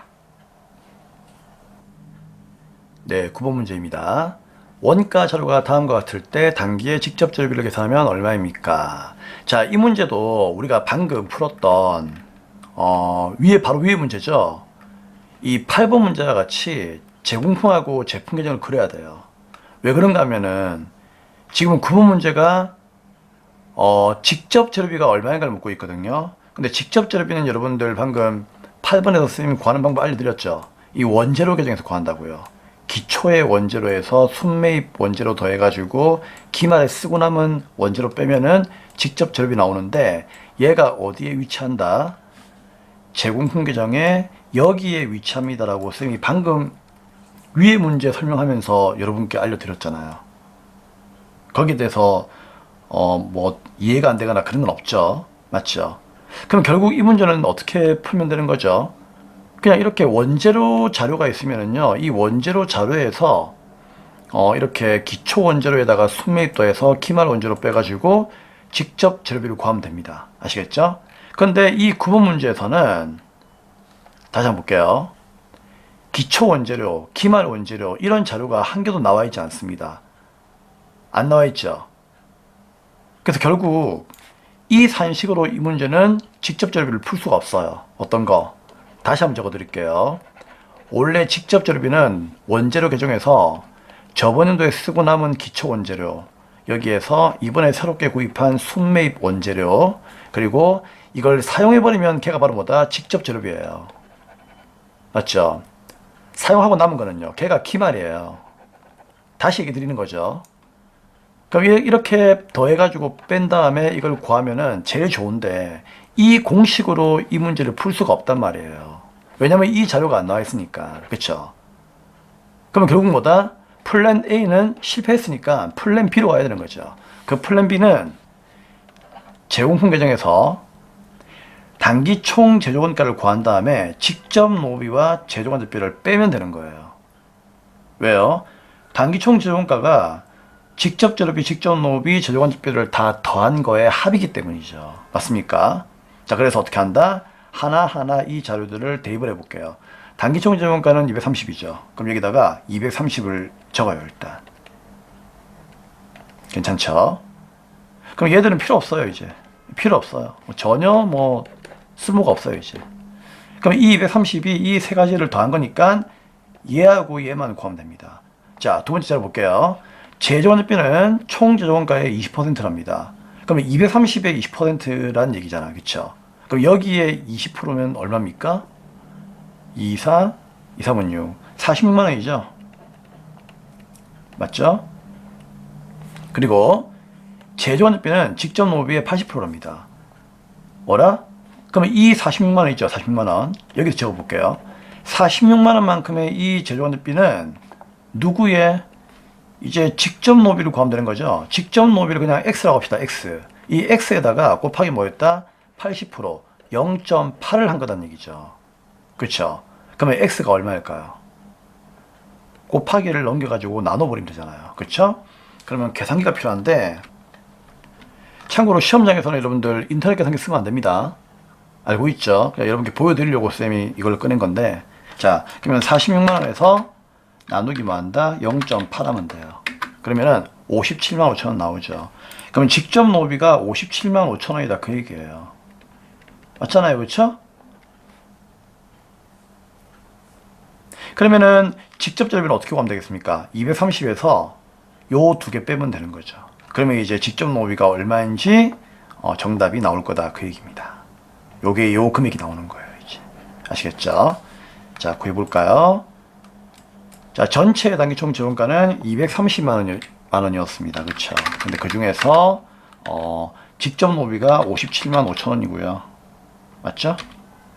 네, 9번 문제입니다. 원가 자료가 다음과 같을 때 단기에 직접 재료비를 계산하면 얼마입니까? 자, 이 문제도 우리가 방금 풀었던 바로 위에 문제죠. 이 8번 문제와 같이 제공품하고 제품 계정을 그려야 돼요. 왜 그런가 하면은 지금 9번 문제가 직접 재료비가 얼마인가를 묻고 있거든요. 근데 직접 재료비는 여러분들 방금 8번에서 선생님이 구하는 방법 알려드렸죠. 이 원재료 계정에서 구한다고요. 기초의 원재료에서 순매입 원재료 더해가지고 기말에 쓰고 남은 원재료 빼면은 직접 재료비 나오는데 얘가 어디에 위치한다? 제공품 계정에 여기에 위치합니다라고 선생님이 방금 위에 문제 설명하면서 여러분께 알려드렸잖아요. 거기에 대해서 뭐 이해가 안 되거나 그런 건 없죠. 맞죠? 그럼 결국 이 문제는 어떻게 풀면 되는 거죠? 그냥 이렇게 원재료 자료가 있으면은요, 이 원재료 자료에서 이렇게 기초 원재료에다가 순매입 더해서 기말 원재료 빼가지고 직접 재료비를 구하면 됩니다. 아시겠죠? 그런데 이 9번 문제에서는 다시 한번 볼게요. 기초 원재료, 기말 원재료 이런 자료가 한 개도 나와 있지 않습니다. 안 나와 있죠? 그래서 결국 이 산식으로 이 문제는 직접 재료비를 풀 수가 없어요. 어떤 거? 다시 한번 적어 드릴게요. 원래 직접 재료비는 원재료 계정에서 저번 연도에 쓰고 남은 기초 원재료, 여기에서 이번에 새롭게 구입한 순매입 원재료, 그리고 이걸 사용해버리면 걔가 바로 뭐다? 직접 재료비예요. 맞죠? 사용하고 남은 거는요, 걔가 기말이에요. 다시 얘기 드리는 거죠. 그럼 이렇게 더해가지고 뺀 다음에 이걸 구하면은 제일 좋은데, 이 공식으로 이 문제를 풀 수가 없단 말이에요. 왜냐면 이 자료가 안 나와 있으니까. 그쵸? 그러면 결국 뭐다? 플랜 A는 실패했으니까 플랜 B로 가야 되는 거죠. 그 플랜 B는 제공품 계정에서 단기 총 제조원가를 구한 다음에 직접 노비와 제조관제비를 빼면 되는 거예요. 왜요? 단기 총 제조원가가 직접 재료비, 직접 노비, 제조관제비를 다 더한 거의 합이기 때문이죠. 맞습니까? 자, 그래서 어떻게 한다? 하나하나 이 자료들을 대입을 해볼게요. 단기 총 제조원가는 230이죠. 그럼 여기다가 230을 적어요, 일단. 괜찮죠? 그럼 얘들은 필요 없어요, 이제. 필요 없어요. 전혀 쓸모가 없어요, 이제. 그럼 이 230이 이 세 가지를 더한 거니까 얘하고 얘만 구하면 됩니다. 자, 두 번째 자료 볼게요. 제조원비는 총 제조원가의 20%랍니다. 그러면 230의 20%란 얘기잖아, 그쵸? 그럼 여기에 20%면 얼마입니까? 2, 4, 2, 3은 6. 46만 원이죠? 맞죠? 그리고 제조원비는 직접 노비의 80%랍니다. 뭐라? 그러면 이 46만 원 있죠? 46만 원. 여기서 적어볼게요. 46만 원만큼의 이 제조원비는 누구의? 이제 직접 노비를 구하면 되는 거죠. 직접 노비를 그냥 X라고 합시다. X. 이 X에다가 곱하기 뭐였다? 80%. 0.8을 한 거란 얘기죠. 그렇죠? 그러면 X가 얼마일까요? 곱하기를 넘겨가지고 나눠버리면 되잖아요. 그렇죠? 그러면 계산기가 필요한데, 참고로 시험장에서는 여러분들 인터넷 계산기 쓰면 안 됩니다. 알고 있죠? 여러분께 보여드리려고 쌤이 이걸 꺼낸 건데, 자, 그러면 46만 원에서 나누기 뭐 한다? 0.8 하면 돼요. 그러면은 57만 5천 원 나오죠. 그러면 직접 노비가 57만 5천 원이다. 그 얘기예요. 맞잖아요. 그렇죠? 그러면은 직접 재료비는 어떻게 구하면 되겠습니까? 230에서 요 두 개 빼면 되는 거죠. 그러면 이제 직접 노비가 얼마인지 정답이 나올 거다. 그 얘기입니다. 요게 요 금액이 나오는 거예요. 이제 아시겠죠? 자, 구해볼까요? 자, 전체 단기 총 지원가는 230만 원이었습니다. 그쵸? 근데 그 중에서, 직접 노비가 57만 5천 원이고요. 맞죠?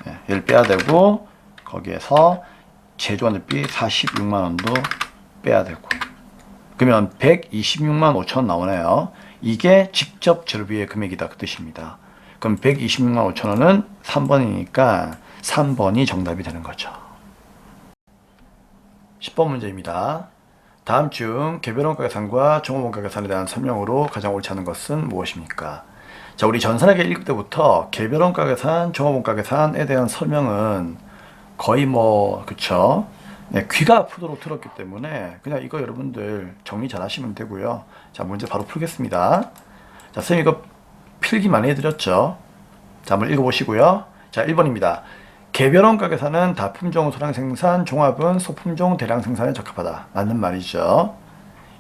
네, 얘를 빼야 되고, 거기에서 제조원비 46만 원도 빼야 되고. 그러면 126만 5천 원 나오네요. 이게 직접 재료비의 금액이다. 그 뜻입니다. 그럼 126만 5천 원은 3번이니까 3번이 정답이 되는 거죠. 10번 문제입니다. 다음 중 개별원가 계산과 종합원가 계산에 대한 설명으로 가장 옳지 않은 것은 무엇입니까? 자, 우리 전산학의 1급 때부터 개별원가 계산, 종합원가 계산에 대한 설명은 거의 그쵸? 네, 귀가 아프도록 들었기 때문에 그냥 이거 여러분들 정리 잘 하시면 되고요. 자, 문제 바로 풀겠습니다. 자, 선생님 이거 필기 많이 해드렸죠? 자, 한번 읽어보시고요. 자, 1번입니다. 개별원가 계산은 다품종 소량 생산, 종합은 소품종 대량 생산에 적합하다. 맞는 말이죠.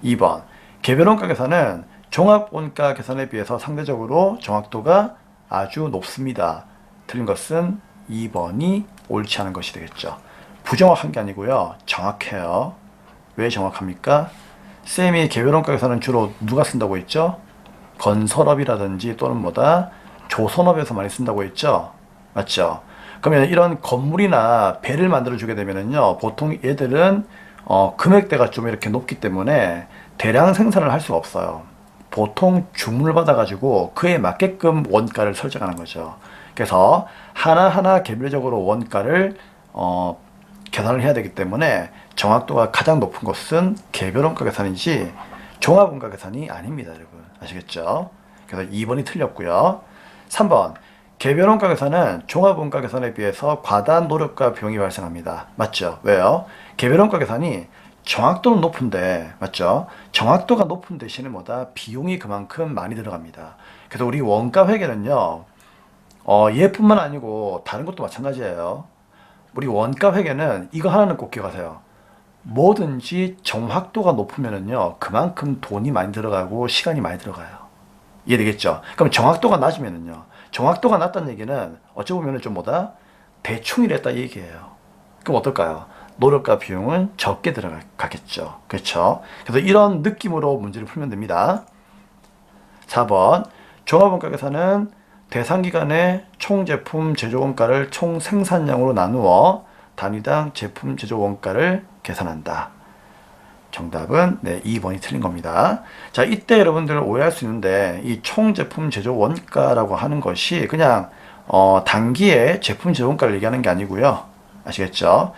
2번. 개별원가 계산은 종합원가 계산에 비해서 상대적으로 정확도가 아주 높습니다. 틀린 것은 2번이 옳지 않은 것이 되겠죠. 부정확한 게 아니고요. 정확해요. 왜 정확합니까? 쌤이 개별원가 계산은 주로 누가 쓴다고 했죠? 건설업이라든지 또는 조선업에서 많이 쓴다고 했죠? 맞죠? 그러면 이런 건물이나 배를 만들어 주게 되면은요, 보통 얘들은 금액대가 좀 이렇게 높기 때문에 대량 생산을 할 수가 없어요. 보통 주문을 받아가지고 그에 맞게끔 원가를 설정하는 거죠. 그래서 하나하나 개별적으로 원가를 계산을 해야 되기 때문에 정확도가 가장 높은 것은 개별 원가 계산이지 종합 원가 계산이 아닙니다, 여러분. 아시겠죠? 그래서 2번이 틀렸고요. 3번. 개별 원가 계산은 종합 원가 계산에 비해서 과다한 노력과 비용이 발생합니다. 맞죠? 왜요? 개별 원가 계산이 정확도는 높은데, 맞죠? 정확도가 높은 대신에 뭐다? 비용이 그만큼 많이 들어갑니다. 그래서 우리 원가 회계는요, 얘뿐만 아니고 다른 것도 마찬가지예요. 우리 원가 회계는 이거 하나는 꼭 기억하세요. 뭐든지 정확도가 높으면은요, 그만큼 돈이 많이 들어가고 시간이 많이 들어가요. 이해되겠죠? 그럼 정확도가 낮으면은요, 정확도가 낮다는 얘기는 어찌 보면은 좀 뭐다? 대충 일했다 이 얘기예요. 그럼 어떨까요? 노력과 비용은 적게 들어가겠죠. 그렇죠? 그래서 이런 느낌으로 문제를 풀면 됩니다. 4번. 종합원가 계산은 대상기간의 총 제품 제조 원가를 총 생산량으로 나누어 단위당 제품 제조 원가를 계산한다. 정답은 2번이 틀린 겁니다. 자, 이때 여러분들 오해할 수 있는데 이 총 제품 제조 원가라고 하는 것이 그냥 단기에 제품 제조 원가를 얘기하는 게 아니고요. 아시겠죠?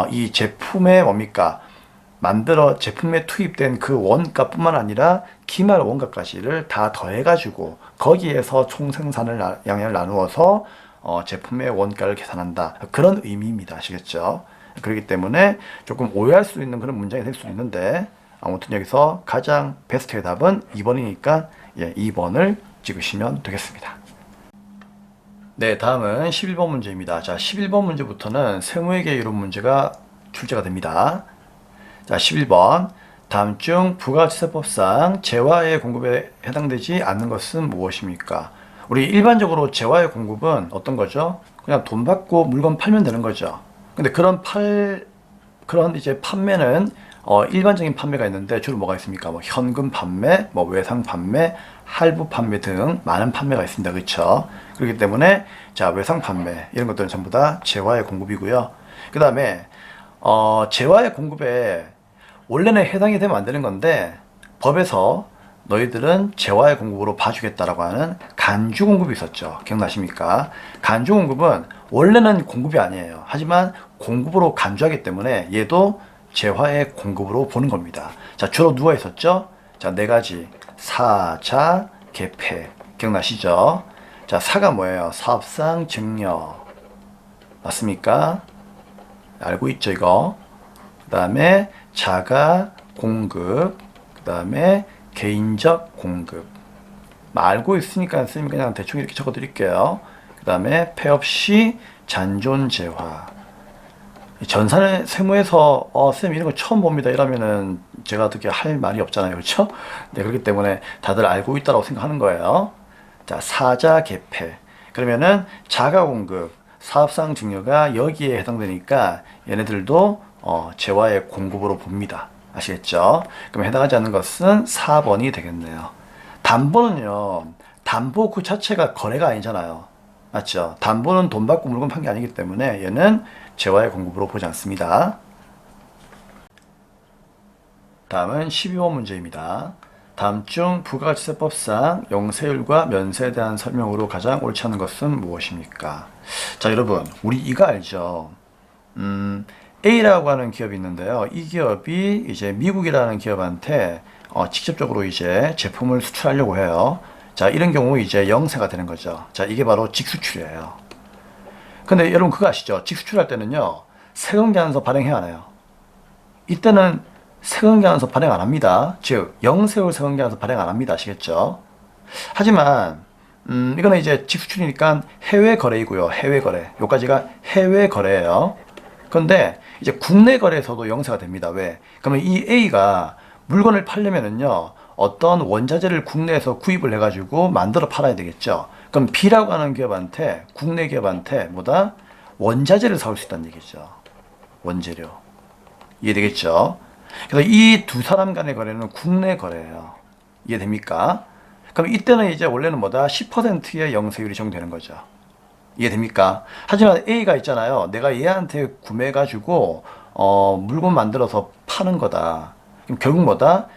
이 제품의 뭡니까? 제품에 투입된 그 원가뿐만 아니라 기말 원가까지를 다 더해가지고 거기에서 총 생산을 양을 나누어서 제품의 원가를 계산한다. 그런 의미입니다. 아시겠죠? 그렇기 때문에 조금 오해할 수 있는 그런 문장이 될 수 있는데 아무튼 여기서 가장 베스트의 답은 2번이니까 2번을 찍으시면 되겠습니다. 네, 다음은 11번 문제입니다. 자, 11번 문제부터는 세무회계 이론 문제가 출제가 됩니다. 자, 11번. 다음 중 부가가치세법상 재화의 공급에 해당되지 않는 것은 무엇입니까? 우리 일반적으로 재화의 공급은 어떤 거죠? 그냥 돈 받고 물건 팔면 되는 거죠. 근데 그런 이제 판매는 일반적인 판매가 있는데 주로 뭐가 있습니까? 뭐 현금 판매, 뭐 외상 판매, 할부 판매 등 많은 판매가 있습니다. 그렇죠? 그렇기 때문에 자, 외상 판매 이런 것들은 전부 다 재화의 공급이고요. 그 다음에 재화의 공급에 원래는 해당이 되면 안 되는 건데 법에서 너희들은 재화의 공급으로 봐주겠다라고 하는 간주 공급이 있었죠. 기억나십니까? 간주 공급은 원래는 공급이 아니에요. 하지만 공급으로 간주하기 때문에 얘도 재화의 공급으로 보는 겁니다. 자, 주로 누가 있었죠? 자, 4가지. 사자, 개폐. 기억나시죠? 자, 사가 뭐예요? 사업상 증여. 맞습니까? 알고 있죠, 이거? 그 다음에 자가 공급. 그 다음에 개인적 공급. 알고 있으니까 선생님이 그냥 대충 이렇게 적어 드릴게요. 그 다음에 폐업 시 잔존재화. 전산의 세무에서 선생님 이런 거 처음 봅니다 이러면은 제가 어떻게 할 말이 없잖아요. 그렇죠? 네, 그렇기 때문에 다들 알고 있다고 생각하는 거예요. 자, 사자 개폐. 그러면은 자가 공급, 사업상 증여가 여기에 해당되니까 얘네들도 재화의 공급으로 봅니다. 아시겠죠? 그럼 해당하지 않는 것은 4번이 되겠네요. 담보는요, 담보 그 자체가 거래가 아니잖아요. 맞죠? 담보는 돈 받고 물건 판 게 아니기 때문에 얘는 재화의 공급으로 보지 않습니다. 다음은 12번 문제입니다. 다음 중 부가가치세법상 영세율과 면세에 대한 설명으로 가장 옳지 않은 것은 무엇입니까? 자, 여러분, 우리 이거 알죠? A라고 하는 기업이 있는데요. 이 기업이 이제 미국이라는 기업한테 직접적으로 이제 제품을 수출하려고 해요. 자, 이런 경우 이제 영세가 되는 거죠. 자, 이게 바로 직수출이에요. 근데 여러분 그거 아시죠? 직수출할 때는요, 세금계산서 발행해야 하나요? 이때는 세금계산서 발행 안 합니다. 즉, 영세율 세금계산서 발행 안 합니다. 아시겠죠? 하지만 이거는 이제 직수출이니까 해외 거래이고요. 해외 거래. 요까지가 해외 거래예요. 그런데 이제 국내 거래에서도 영세가 됩니다. 왜? 그러면 이 A가 물건을 팔려면은요, 어떤 원자재를 국내에서 구입을 해가지고 만들어 팔아야 되겠죠. 그럼 B라고 하는 기업한테, 국내 기업한테 뭐다? 원자재를 사올 수 있다는 얘기죠. 원재료. 이해되겠죠? 그래서 이 두 사람 간의 거래는 국내 거래예요. 이해됩니까? 그럼 이때는 이제 원래는 뭐다? 10%의 영세율이 적용되는 거죠. 이해됩니까? 하지만 A가 있잖아요. 내가 얘한테 구매해가지고 물건 만들어서 파는 거다. 그럼 결국 뭐다?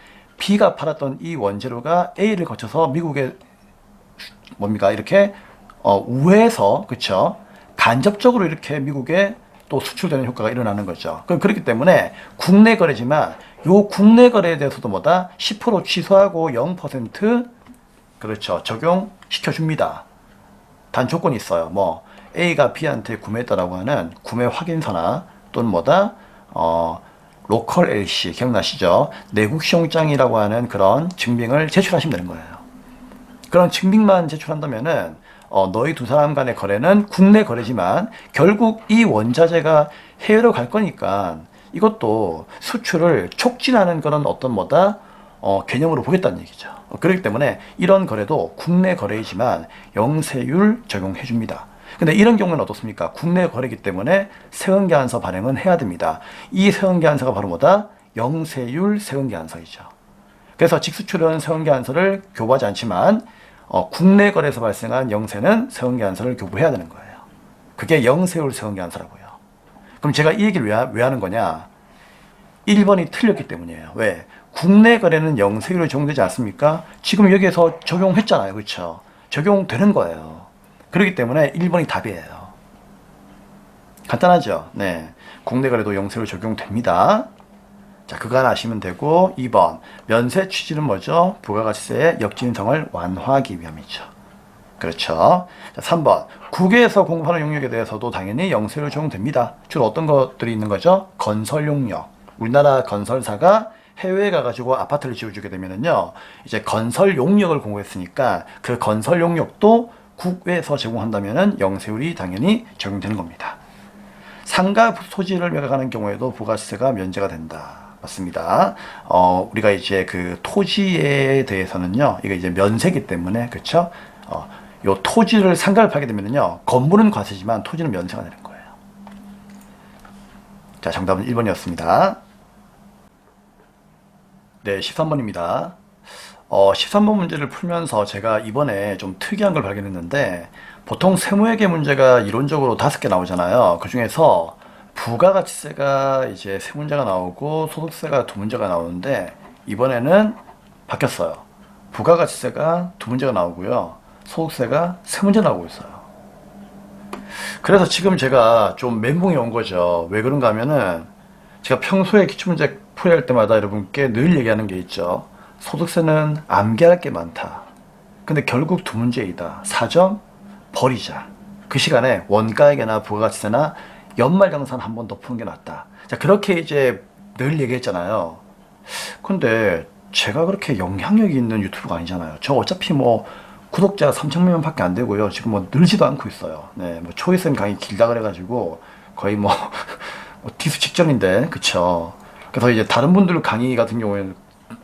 B가 팔았던 이 원재료가 A를 거쳐서 미국에 뭡니까 이렇게 우회해서 그쵸 간접적으로 이렇게 미국에 또 수출되는 효과가 일어나는 거죠. 그렇기 때문에 국내 거래지만 요 국내 거래에 대해서도 뭐다 10% 취소하고 0% 그렇죠 적용시켜 줍니다. 단 조건이 있어요. 뭐 A가 B한테 구매했다라고 하는 구매 확인서나 또는 뭐다 로컬 LC 기억나시죠? 내국 시용장이라고 하는 그런 증빙을 제출하시면 되는 거예요. 그런 증빙만 제출한다면은 너희 두 사람 간의 거래는 국내 거래지만 결국 이 원자재가 해외로 갈 거니까 이것도 수출을 촉진하는 그런 어떤 뭐다 개념으로 보겠다는 얘기죠. 그렇기 때문에 이런 거래도 국내 거래이지만 영세율 적용해 줍니다. 근데 이런 경우는 어떻습니까? 국내 거래이기 때문에 세금계산서 발행은 해야 됩니다. 이 세금계산서가 바로 뭐다? 영세율 세금계산서이죠. 그래서 직수출은 세금계산서를 교부하지 않지만 국내 거래에서 발생한 영세는 세금계산서를 교부해야 되는 거예요. 그게 영세율 세금계산서라고요. 그럼 제가 이 얘기를 왜 하는 거냐? 1번이 틀렸기 때문이에요. 왜? 국내 거래는 영세율로 적용되지 않습니까? 지금 여기에서 적용했잖아요. 그렇죠? 적용되는 거예요. 그렇기 때문에 1번이 답이에요. 간단하죠? 네. 국내 거래도 영세율 적용됩니다. 자, 그거 하나 아시면 되고 2번 면세 취지는 뭐죠? 부가가치세의 역진성을 완화하기 위함이죠. 그렇죠. 자, 3번 국외에서 공급하는 용역에 대해서도 당연히 영세율 적용됩니다. 주로 어떤 것들이 있는 거죠? 건설 용역. 우리나라 건설사가 해외에 가가지고 아파트를 지어주게 되면은요, 이제 건설 용역을 공급했으니까 그 건설 용역도 국외에서 제공한다면은 영세율이 당연히 적용되는 겁니다. 상가 토지를 매각하는 경우에도 부가세가 면제가 된다. 맞습니다. 우리가 이제 그 토지에 대해서는요, 이게 이제 면세기 때문에, 그쵸? 요 토지를 상가를 팔게 되면은요, 건물은 과세지만 토지는 면세가 되는 거예요. 자, 정답은 1번이었습니다. 네, 13번입니다. 13번 문제를 풀면서 제가 이번에 좀 특이한 걸 발견했는데, 보통 세무회계 문제가 이론적으로 5개 나오잖아요. 그 중에서 부가가치세가 이제 3문제가 나오고 소득세가 2문제가 나오는데, 이번에는 바뀌었어요. 부가가치세가 2문제가 나오고요. 소득세가 3문제 나오고 있어요. 그래서 지금 제가 좀 멘붕이 온 거죠. 왜 그런가 하면은, 제가 평소에 기출문제 풀이할 때마다 여러분께 늘 얘기하는 게 있죠. 소득세는 암기할 게 많다. 근데 결국 2문제이다. 4점 버리자. 그 시간에 원가액이나 부가가치세나 연말정산 한 번 더 푸는 게 낫다. 자, 그렇게 이제 늘 얘기했잖아요. 근데 제가 그렇게 영향력이 있는 유튜브가 아니잖아요. 저 어차피 뭐 구독자 3,000명 밖에 안 되고요. 지금 뭐 늘지도 않고 있어요. 네, 뭐 초이쌤 강의 길다 그래가지고 거의 뭐 디스 직전인데, 그쵸? 그래서 이제 다른 분들 강의 같은 경우에는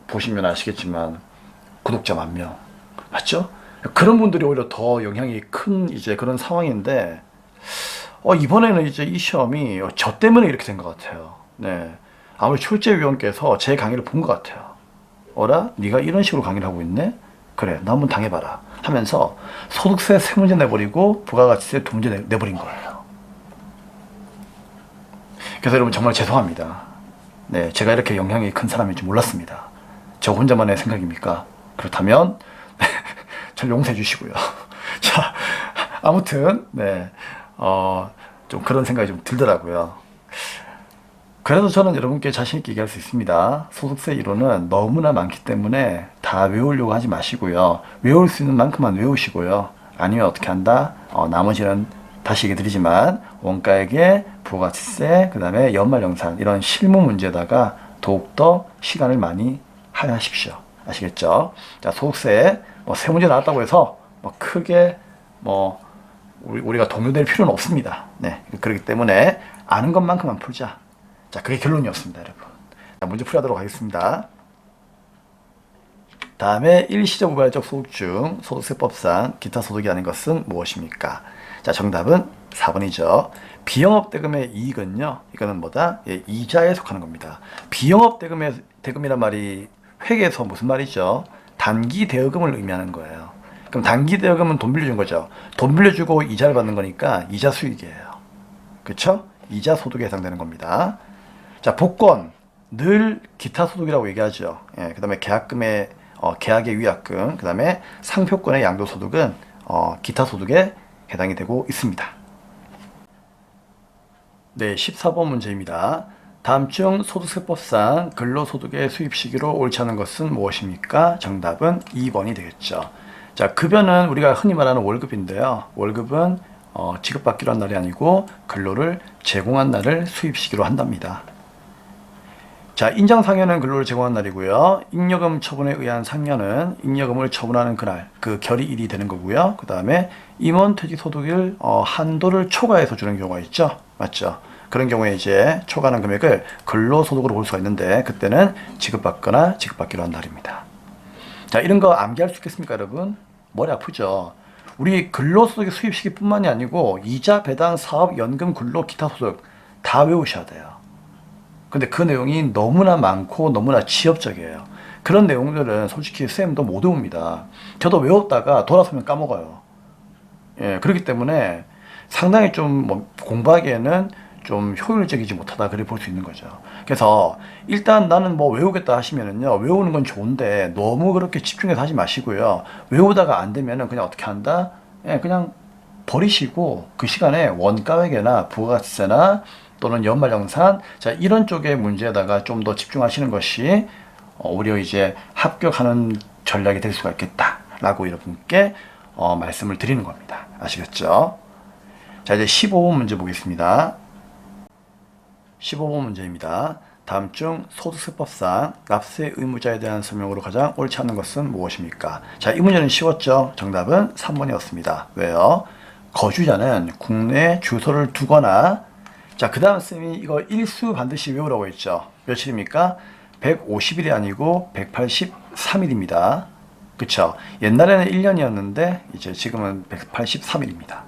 보시면 아시겠지만 구독자 10,000명 맞죠? 그런 분들이 오히려 더 영향이 큰 이제 그런 상황인데 이번에는 이제 이 시험이 저 때문에 이렇게 된 것 같아요. 네, 아무리 출제위원께서 제 강의를 본 것 같아요. 어라? 네가 이런 식으로 강의를 하고 있네? 그래, 나 한번 당해봐라 하면서 소득세 3문제 내버리고 부가가치세 2문제 내버린 거예요. 그래서 여러분 정말 죄송합니다. 네, 제가 이렇게 영향이 큰 사람인 줄 몰랐습니다. 저 혼자만의 생각입니까? 그렇다면 절 용서해 주시고요. 자, 아무튼 네, 좀 그런 생각이 좀 들더라고요. 그래서 저는 여러분께 자신 있게 얘기할 수 있습니다. 소득세 이론은 너무나 많기 때문에 다 외우려고 하지 마시고요. 외울 수 있는 만큼만 외우시고요. 아니면 어떻게 한다? 나머지는 다시 얘기 드리지만 원가액의 부가가치세, 그 다음에 연말정산 이런 실무 문제다가 더욱더 시간을 많이 할애하십시오. 아시겠죠? 자, 소득세 뭐 3문제 나왔다고 해서 뭐 크게 뭐 우리가 동요될 필요는 없습니다. 네, 그렇기 때문에 아는 것만큼만 풀자. 자, 그게 결론이었습니다, 여러분. 자, 문제 풀이하도록 하겠습니다. 다음에 일시적 우발적 소득 중 소득세법상 기타 소득이 아닌 것은 무엇입니까? 자, 정답은 4번이죠. 비영업대금의 이익은요, 이거는 뭐다? 예, 이자에 속하는 겁니다. 비영업대금이란 말이 회계에서 무슨 말이죠? 단기 대여금을 의미하는 거예요. 그럼 단기 대여금은 돈 빌려준 거죠. 돈 빌려주고 이자를 받는 거니까 이자 수익이에요. 그쵸? 이자 소득에 해당되는 겁니다. 자, 복권. 늘 기타 소득이라고 얘기하죠. 예, 그 다음에 계약금의 계약의 위약금, 그 다음에 상표권의 양도소득은 기타 소득에 해당이 되고 있습니다. 네, 14번 문제입니다. 다음 중 소득세법상 근로소득의 수입 시기로 옳지 않은 것은 무엇입니까? 정답은 2번이 되겠죠. 자, 급여는 우리가 흔히 말하는 월급인데요. 월급은 지급받기로 한 날이 아니고 근로를 제공한 날을 수입 시기로 한답니다. 자, 인정상여는 근로를 제공한 날이고요. 잉여금 처분에 의한 상여는 잉여금을 처분하는 그날, 그 결의일이 되는 거고요. 그 다음에 임원퇴직소득일 한도를 초과해서 주는 경우가 있죠. 맞죠? 그런 경우에 이제 초과하는 금액을 근로소득으로 볼 수가 있는데 그때는 지급받거나 지급받기로 한 날입니다. 자, 이런 거 암기할 수 있겠습니까, 여러분? 머리 아프죠? 우리 근로소득의 수입 시기뿐만이 아니고 이자, 배당, 사업, 연금, 근로, 기타 소득 다 외우셔야 돼요. 근데 그 내용이 너무나 많고 너무나 지엽적이에요. 그런 내용들은 솔직히 쌤도 못 외웁니다. 저도 외웠다가 돌아서면 까먹어요. 예, 그렇기 때문에 상당히 좀 공부하기에는 좀 효율적이지 못하다 그래 볼 수 있는 거죠. 그래서 일단 나는 뭐 외우겠다 하시면은요, 외우는 건 좋은데 너무 그렇게 집중해서 하지 마시고요. 외우다가 안 되면은 그냥 어떻게 한다? 예, 그냥 버리시고 그 시간에 원가액이나 부가세나 또는 연말정산, 자, 이런 쪽의 문제에다가 좀 더 집중하시는 것이 오히려 이제 합격하는 전략이 될 수가 있겠다라고 여러분께 말씀을 드리는 겁니다. 아시겠죠? 자, 이제 15번 문제 보겠습니다. 15번 문제입니다. 다음 중 소득세법상 납세 의무자에 대한 설명으로 가장 옳지 않은 것은 무엇입니까? 자, 이 문제는 쉬웠죠? 정답은 3번이었습니다. 왜요? 거주자는 국내에 주소를 두거나, 자, 그 다음 쌤이 이거 일수 반드시 외우라고 했죠. 며칠입니까? 150일이 아니고 183일입니다. 그쵸? 옛날에는 1년이었는데 이제 지금은 183일입니다.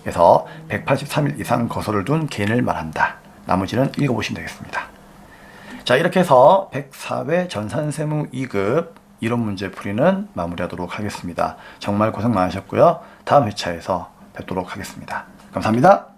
그래서 183일 이상 거소를 둔 개인을 말한다. 나머지는 읽어보시면 되겠습니다. 자, 이렇게 해서 104회 전산세무 2급 이론 문제 풀이는 마무리하도록 하겠습니다. 정말 고생 많으셨고요. 다음 회차에서 뵙도록 하겠습니다. 감사합니다.